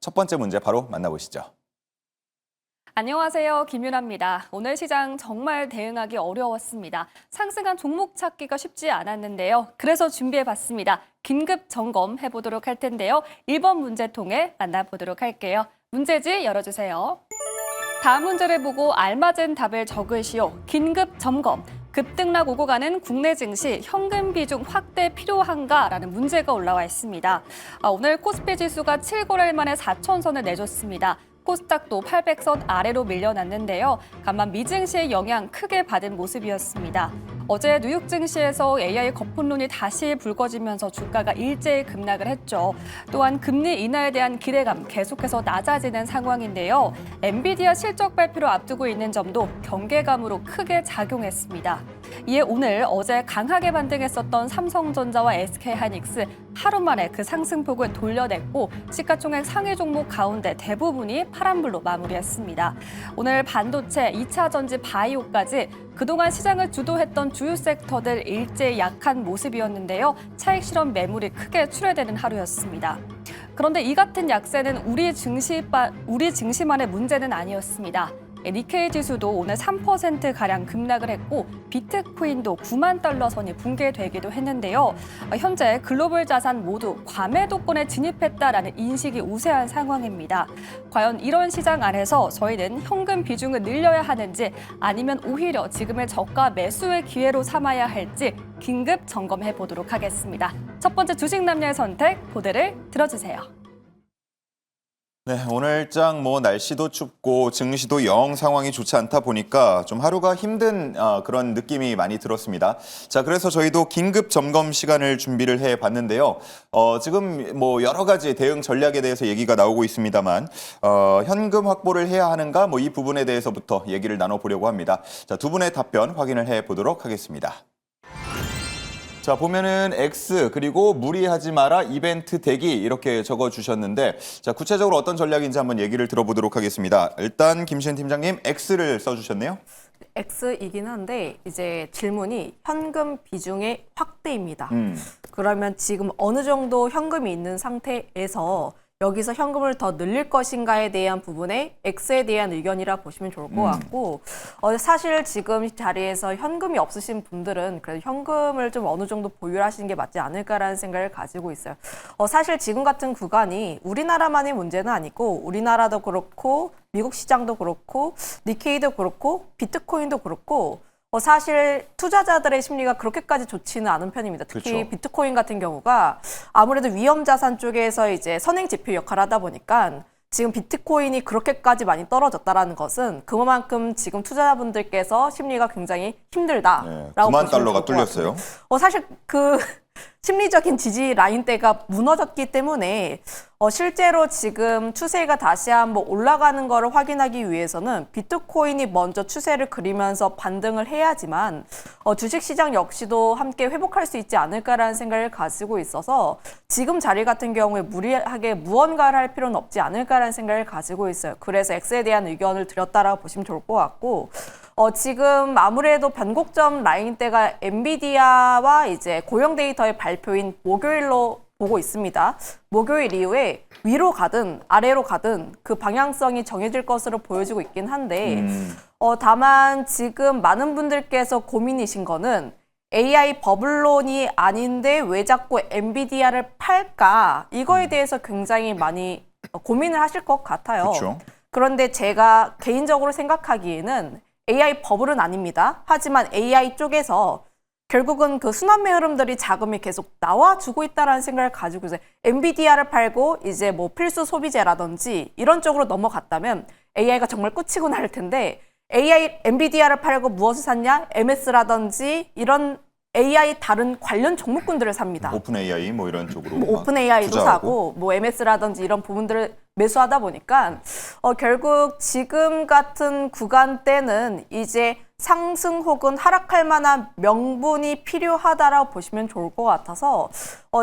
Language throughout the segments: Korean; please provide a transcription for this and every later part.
첫 번째 문제 바로 만나보시죠. 안녕하세요. 김윤아입니다. 오늘 시장 정말 대응하기 어려웠습니다. 상승한 종목 찾기가 쉽지 않았는데요. 그래서 준비해봤습니다. 긴급 점검해보도록 할 텐데요. 1번 문제 통해 만나보도록 할게요. 문제지 열어주세요. 다음 문제를 보고 알맞은 답을 적으시오. 긴급 점검. 급등락 오고 가는 국내 증시 현금 비중 확대 필요한가라는 문제가 올라와 있습니다. 오늘 코스피 지수가 7거래일 만에 4천선을 내줬습니다. 코스닥도 800선 아래로 밀려났는데요. 다만 미증시의 영향 크게 받은 모습이었습니다. 어제 뉴욕 증시에서 AI 거품론이 다시 불거지면서 주가가 일제히 급락을 했죠. 또한 금리 인하에 대한 기대감 계속해서 낮아지는 상황인데요. 엔비디아 실적 발표를 앞두고 있는 점도 경계감으로 크게 작용했습니다. 이에 오늘 어제 강하게 반등했었던 삼성전자와 SK하이닉스 하루 만에 그 상승폭을 돌려냈고 시가총액 상위 종목 가운데 대부분이 파란불로 마무리했습니다. 오늘 반도체, 2차 전지, 바이오까지 그동안 시장을 주도했던 주요 섹터들 일제히 약한 모습이었는데요. 차익 실험 매물이 크게 출회되는 하루였습니다. 그런데 이 같은 약세는 우리 증시만의 문제는 아니었습니다. 니케이 지수도 오늘 3%가량 급락을 했고 비트코인도 9만 달러 선이 붕괴되기도 했는데요. 현재 글로벌 자산 모두 과매도권에 진입했다라는 인식이 우세한 상황입니다. 과연 이런 시장 안에서 저희는 현금 비중을 늘려야 하는지 아니면 오히려 지금의 저가 매수의 기회로 삼아야 할지 긴급 점검해 보도록 하겠습니다. 첫 번째 주식 남녀의 선택 보드를 들어주세요. 네, 오늘장 날씨도 춥고 증시도 영 상황이 좋지 않다 보니까 좀 하루가 힘든 그런 느낌이 많이 들었습니다. 자, 그래서 저희도 긴급 점검 시간을 준비를 해봤는데요. 지금 여러 가지 대응 전략에 대해서 얘기가 나오고 있습니다만 현금 확보를 해야 하는가 이 부분에 대해서부터 얘기를 나눠보려고 합니다. 자, 두 분의 답변 확인을 해보도록 하겠습니다. 자, 보면은 X 그리고 무리하지 마라 이벤트 대기 이렇게 적어주셨는데 자, 구체적으로 어떤 전략인지 한번 얘기를 들어보도록 하겠습니다. 일단 김시은 팀장님 X를 써주셨네요. X이긴 한데 이제 질문이 현금 비중의 확대입니다. 그러면 지금 어느 정도 현금이 있는 상태에서 여기서 현금을 더 늘릴 것인가에 대한 부분에 X에 대한 의견이라 보시면 좋을 것 같고 사실 지금 이 자리에서 현금이 없으신 분들은 그래도 현금을 좀 어느 정도 보유하시는 게 맞지 않을까라는 생각을 가지고 있어요. 사실 지금 같은 구간이 우리나라만의 문제는 아니고 우리나라도 그렇고 미국 시장도 그렇고 니케이도 그렇고 비트코인도 그렇고 사실 투자자들의 심리가 그렇게까지 좋지는 않은 편입니다. 특히 그렇죠. 비트코인 같은 경우가 아무래도 위험 자산 쪽에서 이제 선행 지표 역할을 하다 보니까 지금 비트코인이 그렇게까지 많이 떨어졌다라는 것은 그만큼 지금 투자자분들께서 심리가 굉장히 힘들다라고 네, 9만 달러가 뚫렸어요. 사실 그 심리적인 지지 라인대가 무너졌기 때문에 실제로 지금 추세가 다시 한번 올라가는 거를 확인하기 위해서는 비트코인이 먼저 추세를 그리면서 반등을 해야지만 주식시장 역시도 함께 회복할 수 있지 않을까라는 생각을 가지고 있어서 지금 자리 같은 경우에 무리하게 무언가를 할 필요는 없지 않을까라는 생각을 가지고 있어요. 그래서 X에 대한 의견을 드렸다라고 보시면 좋을 것 같고 지금 아무래도 변곡점 라인대가 엔비디아와 이제 고용 데이터의 발표인 목요일로 보고 있습니다. 목요일 이후에 위로 가든 아래로 가든 그 방향성이 정해질 것으로 보여지고 있긴 한데 다만 지금 많은 분들께서 고민이신 거는 AI 버블론이 아닌데 왜 자꾸 엔비디아를 팔까? 이거에 대해서 굉장히 많이 고민을 하실 것 같아요. 그렇죠. 그런데 제가 개인적으로 생각하기에는 AI 버블은 아닙니다. 하지만 AI 쪽에서 결국은 그 순환매 흐름들이 자금이 계속 나와주고 있다는 생각을 가지고 있어요. 엔비디아를 팔고 이제 필수 소비재라든지 이런 쪽으로 넘어갔다면 AI가 정말 꽂히고 날 텐데 엔비디아를 팔고 무엇을 샀냐? MS라든지 이런 AI 다른 관련 종목군들을 삽니다. 오픈 AI 이런 쪽으로 오픈 AI도 투자하고. 사고 MS라든지 이런 부분들을 매수하다 보니까 결국 지금 같은 구간 때는 이제 상승 혹은 하락할 만한 명분이 필요하다라고 보시면 좋을 것 같아서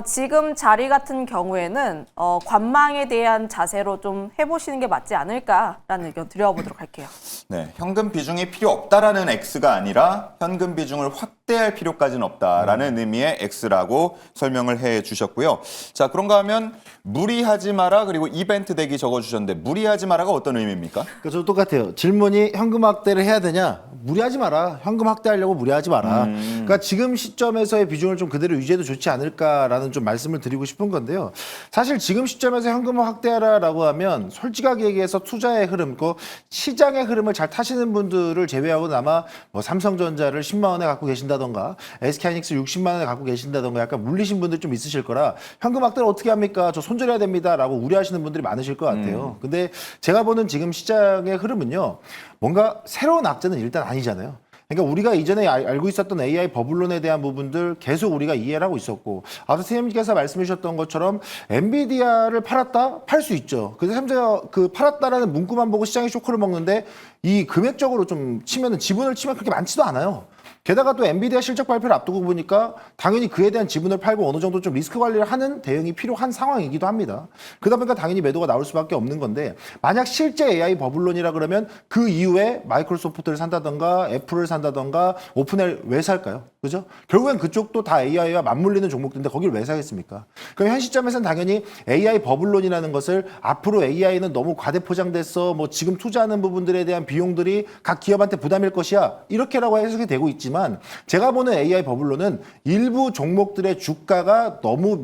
지금 자리 같은 경우에는 관망에 대한 자세로 좀 해보시는 게 맞지 않을까라는 의견 드려보도록 할게요. 네, 현금 비중이 필요 없다라는 X가 아니라 현금 비중을 확대할 필요까지는 없다라는 의미의 X라고 설명을 해 주셨고요. 자, 그런가 하면 무리하지 마라 그리고 이벤트 대기 적어주셨는데 무리하지 마라가 어떤 의미입니까? 그러니까 저도 똑같아요. 질문이 현금 확대를 해야 되냐? 무리하지 마라. 현금 확대하려고 무리하지 마라. 그러니까 지금 시점에서의 비중을 좀 그대로 유지해도 좋지 않을까라는 좀 말씀을 드리고 싶은 건데요. 사실 지금 시점에서 현금을 확대하라라고 하면 솔직하게 얘기해서 투자의 흐름, 그 시장의 흐름을 잘 타시는 분들을 제외하고는 아마 뭐 삼성전자를 10만 원에 갖고 계신다던가 SK하이닉스 60만 원에 갖고 계신다던가 약간 물리신 분들 좀 있으실 거라 현금 확대를 어떻게 합니까? 저 손절해야 됩니다라고 우려하시는 분들이 많으실 것 같아요. 근데 제가 보는 지금 시장의 흐름은요. 뭔가 새로운 악재는 일단 아니잖아요. 그러니까 우리가 이전에 알고 있었던 AI 버블론에 대한 부분들 계속 우리가 이해를 하고 있었고 앞서 선생님께서 말씀해 주셨던 것처럼 엔비디아를 팔았다? 팔 수 있죠. 그래서 현재 그 팔았다라는 문구만 보고 시장이 쇼크를 먹는데 이 금액적으로 좀 치면은 지분을 치면 그렇게 많지도 않아요. 게다가 또 엔비디아 실적 발표를 앞두고 보니까 당연히 그에 대한 지분을 팔고 어느 정도 좀 리스크 관리를 하는 대응이 필요한 상황이기도 합니다. 그러다 보니까 당연히 매도가 나올 수밖에 없는 건데 만약 실제 AI 버블론이라 그러면 그 이후에 마이크로소프트를 산다던가 애플을 산다던가 오픈을 왜 살까요? 그죠? 결국엔 그쪽도 다 AI와 맞물리는 종목들인데 거기를 왜 사겠습니까? 그럼 현 시점에서는 당연히 AI 버블론이라는 것을 앞으로 AI는 너무 과대포장됐어. 뭐 지금 투자하는 부분들에 대한 비용들이 각 기업한테 부담일 것이야. 이렇게라고 해석이 되고 있지만 제가 보는 AI 버블론은 일부 종목들의 주가가 너무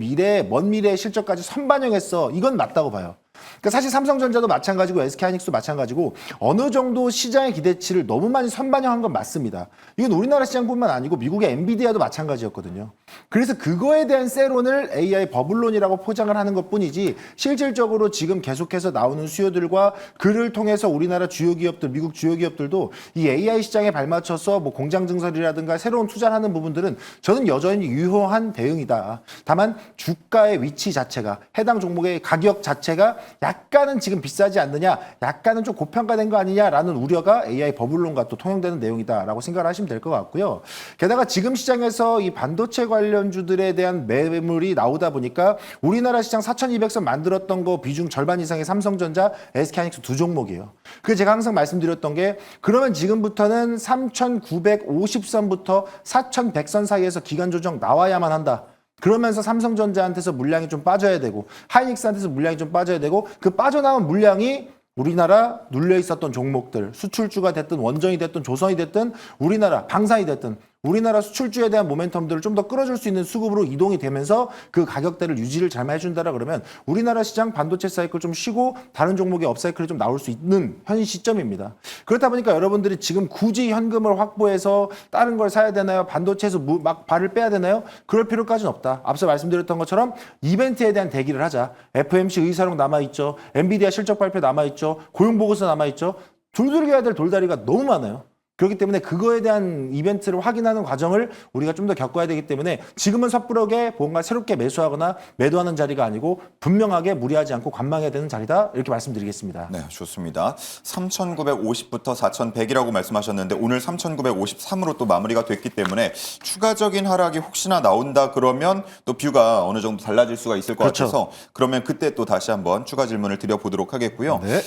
먼 미래의 실적까지 선반영했어. 이건 맞다고 봐요. 그러니까 사실 삼성전자도 마찬가지고 SK하이닉스도 마찬가지고 어느 정도 시장의 기대치를 너무 많이 선반영한 건 맞습니다. 이건 우리나라 시장뿐만 아니고 미국의 엔비디아도 마찬가지였거든요. 그래서 그거에 대한 세론을 AI 버블론이라고 포장을 하는 것뿐이지 실질적으로 지금 계속해서 나오는 수요들과 그를 통해서 우리나라 주요 기업들, 미국 주요 기업들도 이 AI 시장에 발맞춰서 뭐 공장 증설이라든가 새로운 투자를 하는 부분들은 저는 여전히 유효한 대응이다. 다만 주가의 위치 자체가 해당 종목의 가격 자체가 약간은 지금 비싸지 않느냐, 약간은 좀 고평가된 거 아니냐라는 우려가 AI 버블론과 또 통용되는 내용이다라고 생각을 하시면 될 것 같고요. 게다가 지금 시장에서 이 반도체 관련주들에 대한 매물이 나오다 보니까 우리나라 시장 4,200선 만들었던 거 비중 절반 이상의 삼성전자, SK하이닉스 두 종목이에요. 그래서 제가 항상 말씀드렸던 게 그러면 지금부터는 3,950선부터 4,100선 사이에서 기간 조정 나와야만 한다. 그러면서 삼성전자한테서 물량이 좀 빠져야 되고 하이닉스한테서 물량이 좀 빠져야 되고 그 빠져나온 물량이 우리나라 눌려 있었던 종목들 수출주가 됐든 원전이 됐든 조선이 됐든 우리나라 방산이 됐든 우리나라 수출주에 대한 모멘텀들을 좀 더 끌어줄 수 있는 수급으로 이동이 되면서 그 가격대를 유지를 잘 해준다라 그러면 우리나라 시장 반도체 사이클 좀 쉬고 다른 종목의 업사이클이 좀 나올 수 있는 현 시점입니다. 그렇다 보니까 여러분들이 지금 굳이 현금을 확보해서 다른 걸 사야 되나요? 반도체에서 막 발을 빼야 되나요? 그럴 필요까지는 없다. 앞서 말씀드렸던 것처럼 이벤트에 대한 대기를 하자. FMC 의사록 남아있죠. 엔비디아 실적 발표 남아있죠. 고용보고서 남아있죠. 두들겨야 될 돌다리가 너무 많아요. 그렇기 때문에 그거에 대한 이벤트를 확인하는 과정을 우리가 좀 더 겪어야 되기 때문에 지금은 섣부르게 뭔가 새롭게 매수하거나 매도하는 자리가 아니고 분명하게 무리하지 않고 관망해야 되는 자리다 이렇게 말씀드리겠습니다. 네, 좋습니다. 3,950부터 4,100이라고 말씀하셨는데 오늘 3,953으로 또 마무리가 됐기 때문에 추가적인 하락이 혹시나 나온다 그러면 또 뷰가 어느 정도 달라질 수가 있을 것 그렇죠. 같아서 그러면 그때 또 다시 한번 추가 질문을 드려보도록 하겠고요. 네.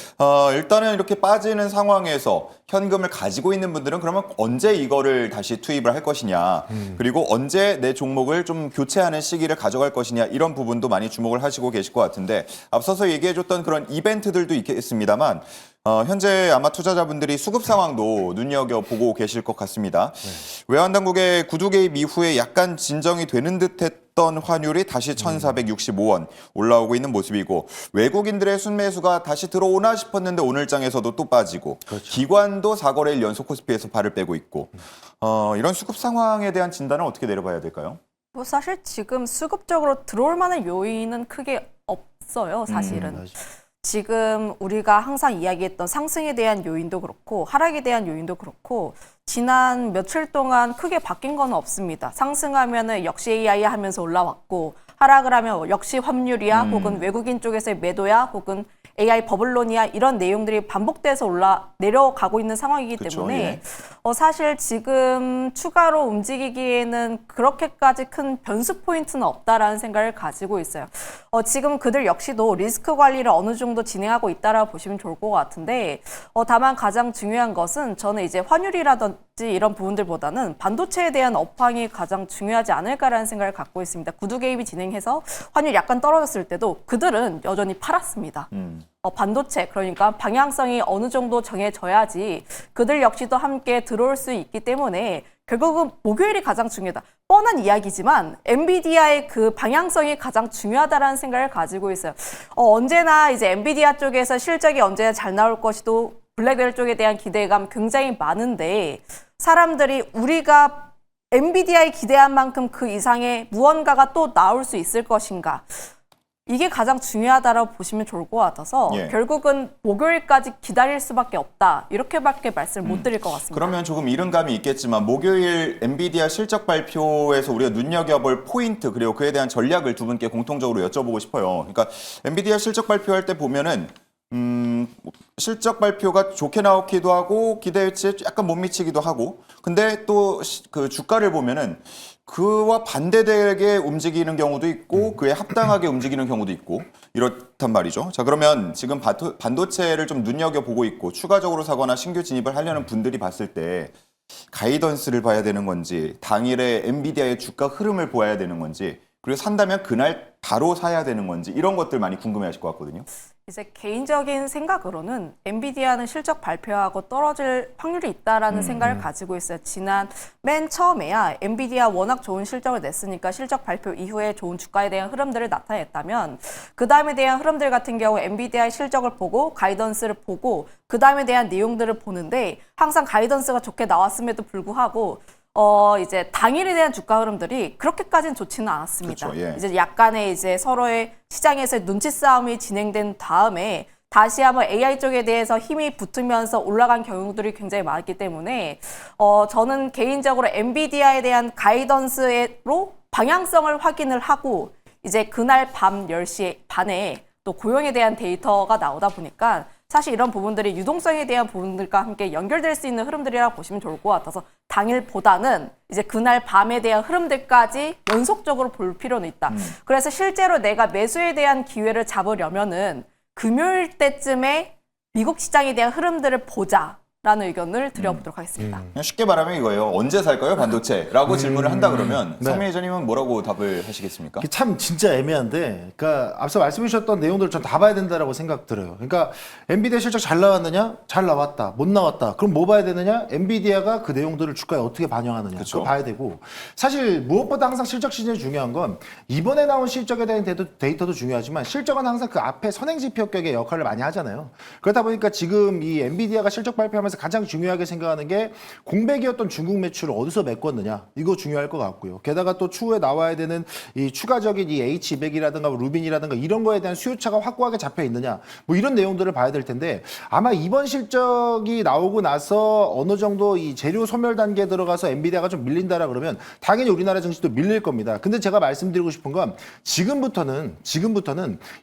일단은 이렇게 빠지는 상황에서 현금을 가지고 있는 분들은 그러면 언제 이거를 다시 투입을 할 것이냐 그리고 언제 내 종목을 좀 교체하는 시기를 가져갈 것이냐 이런 부분도 많이 주목을 하시고 계실 것 같은데 앞서서 얘기해줬던 그런 이벤트들도 있겠습니다만 현재 아마 투자자분들이 수급 상황도 눈여겨보고 계실 것 같습니다. 외환당국의 구두 개입 이후에 약간 진정이 되는 듯했던 환율이 다시 1,465원 올라오고 있는 모습이고 외국인들의 순매수가 다시 들어오나 싶었는데 오늘장에서도 또 빠지고 그렇죠. 기관도 4거래일 연속 코스피에서 발을 빼고 있고 이런 수급 상황에 대한 진단은 어떻게 내려봐야 될까요? 뭐 사실 지금 수급적으로 들어올 만한 요인은 크게 없어요, 사실은. 지금 우리가 항상 이야기했던 상승에 대한 요인도 그렇고 하락에 대한 요인도 그렇고 지난 며칠 동안 크게 바뀐 건 없습니다. 상승하면은 역시 AI 하면서 올라왔고 하락을 하면 역시 환율이야 혹은 외국인 쪽에서의 매도야 혹은 AI 버블론이야 이런 내용들이 반복돼서 내려가고 있는 상황이기 그쵸, 때문에 예. 사실 지금 추가로 움직이기에는 그렇게까지 큰 변수 포인트는 없다라는 생각을 가지고 있어요. 지금 그들 역시도 리스크 관리를 어느 정도 진행하고 있다라고 보시면 좋을 것 같은데 다만 가장 중요한 것은 저는 이제 환율이라든지 이런 부분들보다는 반도체에 대한 업황이 가장 중요하지 않을까라는 생각을 갖고 있습니다. 구두 개입이 진행해서 환율이 약간 떨어졌을 때도 그들은 여전히 팔았습니다. 반도체 그러니까 방향성이 어느 정도 정해져야지 그들 역시도 함께 들어올 수 있기 때문에 결국은 목요일이 가장 중요하다. 뻔한 이야기지만 엔비디아의 그 방향성이 가장 중요하다라는 생각을 가지고 있어요. 언제나 이제 엔비디아 쪽에서 실적이 언제나 잘 나올 것이도 블랙벨 쪽에 대한 기대감 굉장히 많은데 사람들이 우리가 엔비디아에 기대한 만큼 그 이상의 무언가가 또 나올 수 있을 것인가? 이게 가장 중요하다고 보시면 좋을 것 같아서 예. 결국은 목요일까지 기다릴 수밖에 없다. 이렇게밖에 말씀을 못 드릴 것 같습니다. 그러면 조금 이른감이 있겠지만 목요일 엔비디아 실적 발표에서 우리가 눈여겨볼 포인트 그리고 그에 대한 전략을 두 분께 공통적으로 여쭤보고 싶어요. 그러니까 엔비디아 실적 발표할 때 보면은 실적 발표가 좋게 나오기도 하고 기대치에 약간 못 미치기도 하고 근데 또 그 주가를 보면은 그와 반대되게 움직이는 경우도 있고 그에 합당하게 움직이는 경우도 있고 이렇단 말이죠. 자 그러면 지금 반도체를 좀 눈여겨보고 있고 추가적으로 사거나 신규 진입을 하려는 분들이 봤을 때 가이던스를 봐야 되는 건지 당일의 엔비디아의 주가 흐름을 보아야 되는 건지 그리고 산다면 그날 바로 사야 되는 건지 이런 것들 많이 궁금해하실 것 같거든요. 이제 개인적인 생각으로는 엔비디아는 실적 발표하고 떨어질 확률이 있다라는 생각을 가지고 있어요. 지난 맨 처음에야 엔비디아 워낙 좋은 실적을 냈으니까 실적 발표 이후에 좋은 주가에 대한 흐름들을 나타냈다면 그 다음에 대한 흐름들 같은 경우 엔비디아의 실적을 보고 가이던스를 보고 그 다음에 대한 내용들을 보는데 항상 가이던스가 좋게 나왔음에도 불구하고 이제 당일에 대한 주가 흐름들이 그렇게까지는 좋지는 않았습니다. 그렇죠, 예. 이제 약간의 이제 서로의 시장에서의 눈치 싸움이 진행된 다음에 다시 한번 AI 쪽에 대해서 힘이 붙으면서 올라간 경우들이 굉장히 많았기 때문에 저는 개인적으로 엔비디아에 대한 가이던스로 방향성을 확인을 하고 이제 그날 밤 10시 반에 또 고용에 대한 데이터가 나오다 보니까 사실 이런 부분들이 유동성에 대한 부분들과 함께 연결될 수 있는 흐름들이라고 보시면 좋을 것 같아서 당일보다는 이제 그날 밤에 대한 흐름들까지 연속적으로 볼 필요는 있다. 그래서 실제로 내가 매수에 대한 기회를 잡으려면은 금요일 때쯤에 미국 시장에 대한 흐름들을 보자라는 의견을 드려보도록 하겠습니다. 그냥 쉽게 말하면 이거예요. 언제 살까요, 반도체? 라고 질문을 한다 그러면 네. 서민 기자님은 뭐라고 답을 하시겠습니까? 이게 참 진짜 애매한데, 그러니까 앞서 말씀해 주셨던 내용들을 전 다 봐야 된다라고 생각 들어요. 그러니까 엔비디아 실적 잘 나왔느냐? 잘 나왔다. 못 나왔다. 그럼 뭐 봐야 되느냐? 엔비디아가 그 내용들을 주가에 어떻게 반영하느냐. 그쵸. 그거 봐야 되고, 사실 무엇보다 항상 실적 시즌이 중요한 건 이번에 나온 실적에 대한 데이터도 중요하지만 실적은 항상 그 앞에 선행지표격의 역할을 많이 하잖아요. 그렇다 보니까 지금 이 엔비디아가 실적 발표하면서 가장 중요하게 생각하는 게 공백이었던 중국 매출을 어디서 메꿨느냐. 이거 중요할 것 같고요. 게다가 또 추후에 나와야 되는 이 추가적인 이 H200이라든가 루빈이라든가 이런 거에 대한 수요차가 확고하게 잡혀 있느냐. 뭐 이런 내용들을 봐야 될 텐데 아마 이번 실적이 나오고 나서 어느 정도 이 재료 소멸 단계에 들어가서 엔비디아가 좀 밀린다라 그러면 당연히 우리나라 증시도 밀릴 겁니다. 근데 제가 말씀드리고 싶은 건 지금부터는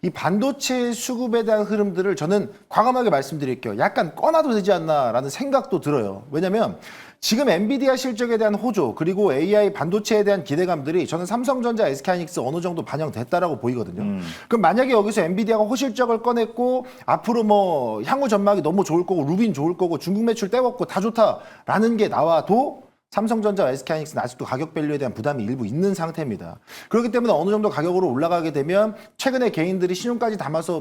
이 반도체 수급에 대한 흐름들을 저는 과감하게 말씀드릴게요. 약간 꺼놔도 되지 않나라는 생각도 들어요. 왜냐면 지금 엔비디아 실적에 대한 호조 그리고 AI 반도체에 대한 기대감들이 저는 삼성전자, SK하이닉스 어느 정도 반영됐다라고 보이거든요. 그럼 만약에 여기서 엔비디아가 호실적을 꺼냈고 앞으로 뭐 향후 전망이 너무 좋을 거고 루빈 좋을 거고 중국 매출 떼먹고 다 좋다라는 게 나와도 삼성전자, SK하이닉스는 아직도 가격 밸류에 대한 부담이 일부 있는 상태입니다. 그렇기 때문에 어느 정도 가격으로 올라가게 되면 최근에 개인들이 신용까지 담아서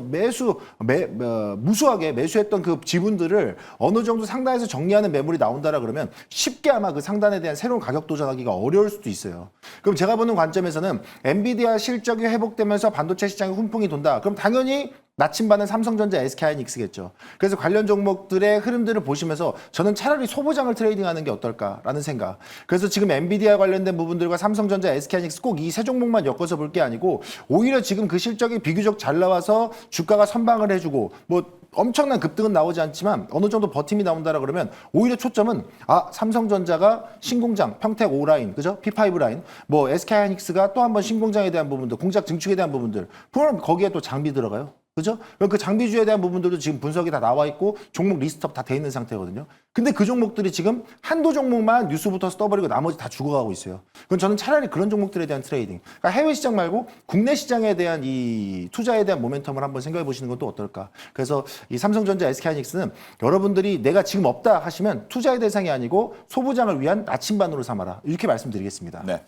무수하게 매수했던 그 지분들을 어느 정도 상단에서 정리하는 매물이 나온다라 그러면 쉽게 아마 그 상단에 대한 새로운 가격 도전하기가 어려울 수도 있어요. 그럼 제가 보는 관점에서는 엔비디아 실적이 회복되면서 반도체 시장에 훈풍이 돈다. 그럼 당연히 나침반은 삼성전자, SK하이닉스겠죠. 그래서 관련 종목들의 흐름들을 보시면서 저는 차라리 소보장을 트레이딩하는 게 어떨까라는 생각. 그래서 지금 엔비디아 관련된 부분들과 삼성전자, SK하이닉스 꼭 이 세 종목만 엮어서 볼 게 아니고 오히려 지금 그 실적이 비교적 잘 나와서 주가가 선방을 해주고 뭐 엄청난 급등은 나오지 않지만 어느 정도 버팀이 나온다라 그러면 오히려 초점은 삼성전자가 신공장, 평택 5라인, 그죠? P5 라인, 뭐 SK하이닉스가 또 한 번 신공장에 대한 부분들, 공작 증축에 대한 부분들, 그럼 거기에 또 장비 들어가요. 그죠? 그 장비주에 대한 부분들도 지금 분석이 다 나와 있고 종목 리스트업 다 돼 있는 상태거든요. 근데 그 종목들이 지금 한두 종목만 뉴스부터 떠버리고 나머지 다 죽어가고 있어요. 그럼 저는 차라리 그런 종목들에 대한 트레이딩, 그러니까 해외 시장 말고 국내 시장에 대한 이 투자에 대한 모멘텀을 한번 생각해 보시는 건 또 어떨까. 그래서 이 삼성전자, SK하이닉스는 여러분들이 내가 지금 없다 하시면 투자의 대상이 아니고 소부장을 위한 나침반으로 삼아라. 이렇게 말씀드리겠습니다. 네.